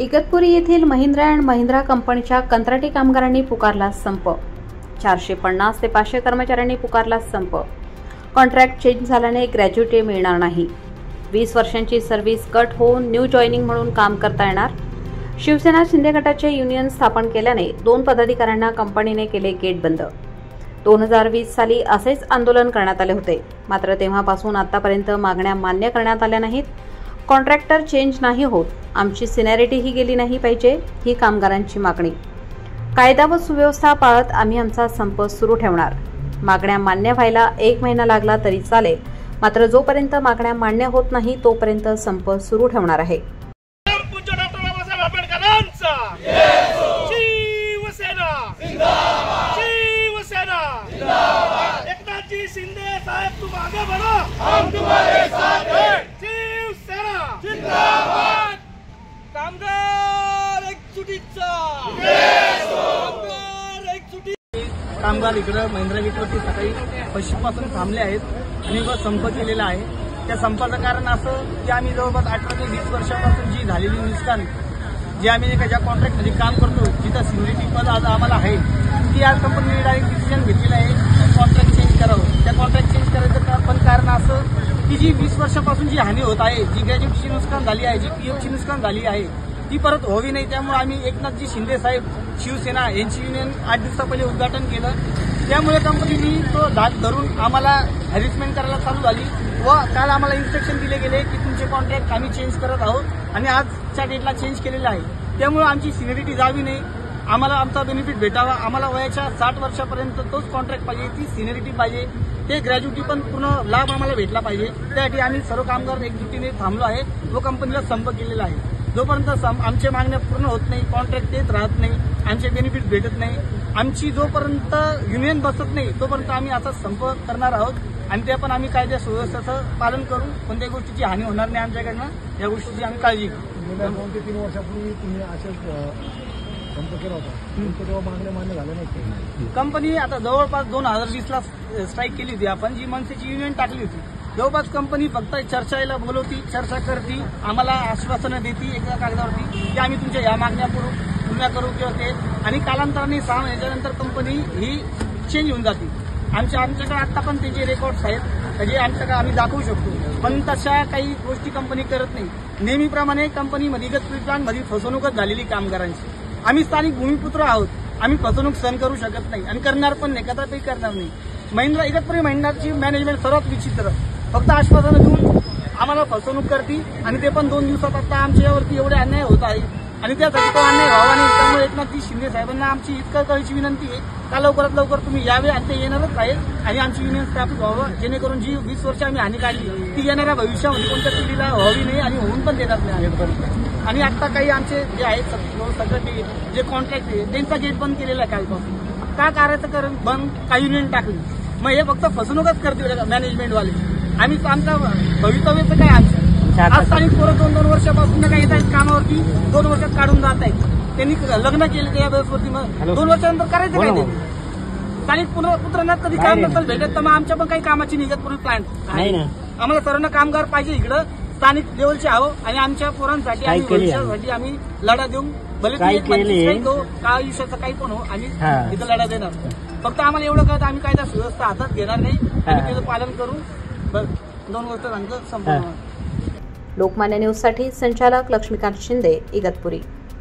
इगतपुरी येथील महिंद्रा अँड महिंद्रा कंपनीच्या कंत्राटी कामगारांनी पुकारला संप। 450 ते 500 कर्मचाऱ्यांनी पुकारला संप। कॉन्ट्रॅक्ट चेंज झाल्याने ग्रॅज्युटी मिळणार नाही। 20 वर्षांची सर्व्हिस कट होऊन न्यू जॉईनिंग म्हणून काम करता येणार। शिवसेना शिंदे गटाचे युनियन स्थापन केल्याने 2 पदाधिकाऱ्यांना कंपनीने केले गेट बंद। 2020 साली असेच आंदोलन करण्यात आले होते, मात्र तेव्हापासून आतापर्यंत मागण्या मान्य करण्यात आल्या नाहीत। कॉन्ट्रॅक्टर चेंज नाही होत, आमची सिनियरिटी ही गेली नाही पाहिजे, ही कामगारांची मागणी। कायदा व सुव्यवस्था पाळत आम्ही आमचा संप सुरू ठेवणार। मागण्या मान्य व्हायला 1 महिना लागला तरी चालेल, मात्र जोपर्यंत मागण्या मान्य होत नाही तोपर्यंत संप सुरू ठेवणार आहे। शिंदे साहब तुम आगे बढ़ो, हम तुम्हारे साथ हैं। शिवसेना जिंदाबाद। कामगार एकजुटीचा कामगार इकडे महिंद्रा गेटवरती सकाळी पश्चिमपासून थांबले आहेत आणि व संप केलेला आहे। त्या संपाचं कारण असं की आम्ही जवळपास 18 ते 20 वर्षापासून जी झालेली नुकसान जे आम्ही ज्या कॉन्ट्रॅक्टमध्ये काम करतो, जिथं सिक्युरिटी पद आज आम्हाला आहे, ती आज कंपनीने डायरेक्ट डिसिजन घेतलेलं आहे कॉन्ट्रॅक्ट चेंज करावं। त्या कॉन्ट्रॅक्ट चेंज करायचं पण कारण असं की जी 20 वर्षापासून जी हानी होत आहे, जी ग्रॅज्युएटची नुकसान झाली आहे, जी पीएफची नुकसान झाली आहे, ती परत व्हावी नाही। त्यामुळे आम्ही एकनाथजी शिंदे साहेब शिवसेना यांची युनियन 8 दिवसापहिले उद्घाटन केलं। त्यामुळे कंपनीने तो धाक धरून आम्हाला हॅरेसमेंट करायला चालू झाली व काल आम्हाला इन्स्ट्रक्शन दिले गेले की तुमचे कॉन्ट्रॅक्ट आम्ही चेंज करत आहोत आणि आजच्या डेटला चेंज केलेलं आहे। त्यामुळे आमची सिनियरिटी जावी नाही, आम्हाला आमचा बेनिफिट भेटावा। आम्हाला वयाच्या 60 वर्षापर्यंत तोच कॉन्ट्रॅक्ट पाहिजे, ती सिनियरिटी पाहिजे, ते ग्रॅज्युटी पण पूर्ण लाभ आम्हाला भेटला पाहिजे। त्यासाठी आम्ही सर्व कामगार एकजुटीने थांबलो आहे व कंपनीला संप केलेला आहे। जोपर्यंत आमच्या मागण्या पूर्ण होत नाही, कॉन्ट्रॅक्ट देत राहत नाही, आमचे बेनिफिट भेटत नाही, आमची जोपर्यंत युनियन बसत नाही तोपर्यंत आम्ही असा संप करणार आहोत आणि ते पण आम्ही कायद्या सुव्यवस्थेचं पालन करू। कोणत्याही गोष्टीची हानी होणार नाही आमच्याकडनं, या गोष्टीची आम्ही काळजी घेऊ। 2 ते 3 वर्षापूर्वी तुम्ही असेच संप केला होता, तेव्हा मागण्या मान्य झाल्या नाही। कंपनी आता जवळपास 2020ला स्ट्राईक केली होती आपण, जी मनसेची युनियन टाकली होती। जवळपास कंपनी फक्त चर्चेला बोलवती, चर्चा करती, आम्हाला आश्वासनं देती एका कागदावरती की आम्ही तुमच्या या मागण्या पूर्ण करू किंवा ते, आणि कालांतराने 6 महिन्याच्यानंतर कंपनी ही चेंज होऊन जाते। आमच्याकडे आता पण त्याचे रेकॉर्ड्स आहेत जे आमच्याकडे आम्ही दाखवू शकतो, पण तशा काही गोष्टी कंपनी करत नाही। नेहमीप्रमाणे कंपनीमध्ये इगतपुरी प्लांटमध्ये फसवणूकच झालेली कामगारांची। आम्ही स्थानिक भूमिपुत्र आहोत, आम्ही फसवणूक सहन करू शकत नाही आणि करणार पण नाही, कदापि करणार नाही। इगतपुरी महिंद्राची मॅनेजमेंट सर्वात विचित्र, फक्त आश्वासनं देऊन आम्हाला फसवणूक करते आणि ते पण 2 दिवसात। आता आमच्यावरती एवढे अन्याय होत आहे आणि त्यासाठी तो अन्याय व्हावा नाही। त्यामुळे एकनाथजी शिंदे साहेबांना आमची इतकं कळीची विनंती आहे का लवकरात लवकर तुम्ही यावे आणि ते येणारच आहेत आणि आमची युनियन स्थापित व्हावं, जेणेकरून जी 20 वर्ष आम्ही हानी काढली ती येणाऱ्या भविष्यामध्ये कोणत्या पिढीला व्हावी नाही आणि होऊन पण देणार नाही। आणि आता काही आमचे जे आहेत सगळे जे कॉन्ट्रॅक्ट आहे त्यांचा गेट बंद केलेला आहे कालपासून। का करायचं बंद, काही युनियन टाकली, मग हे फक्त फसवणूकच करते मॅनेजमेंटवाले। आम्ही आमच्या भवितव्याचं काय आमचं आज स्थानिक पोरं 2-2 वर्षापासून काही येत आहेत कामावरती, 2 वर्षात काढून जात आहेत। त्यांनी लग्न केले त्या बेसवरती, मग 2 वर्षानंतर करायचं काय? स्थानिक पुत्रांना कधी काम नसेल भेटत तर मग आमच्या पण काही कामाची निगतपुरी प्लांट आहे। आम्हाला सर्वांना कामगार पाहिजे इकडं, स्थानिक लेवलचे आहो आणि आमच्या पोरांसाठी आम्ही भविष्यासाठी आम्ही लढा देऊन भले का आयुष्याचा काही पण हो, आम्ही इथं लढा देणार। फक्त आम्हाला एवढं कळत आम्ही कायदा सुव्यवस्था हातात घेणार नाही आणि त्याचं पालन करू। 2 गोष्ट सांगतो संपूर्ण। लोकमान्य न्यूजसाठी संचालक लक्ष्मीकांत शिंदे, इगतपुरी।